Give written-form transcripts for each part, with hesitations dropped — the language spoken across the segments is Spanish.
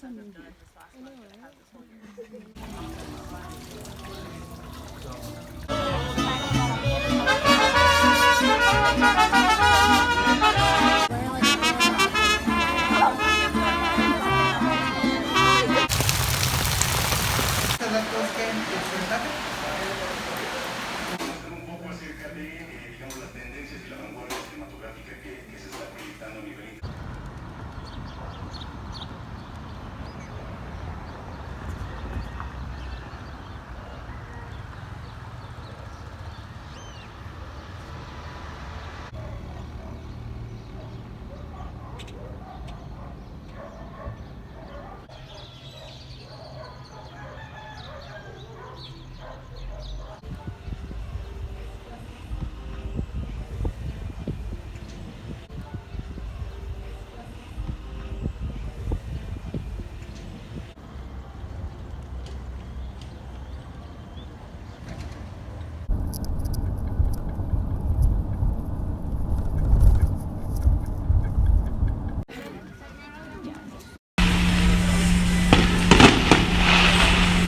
Un poco acerca de, digamos, las tendencias y la vanguardia cinematográfica que se está proyectando a nivel internacional.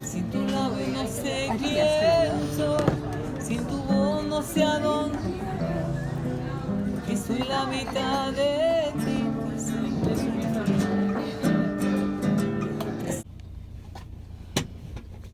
Sin tu labio no sé quién soy, sin tu voz no sé a dónde, que soy la mitad de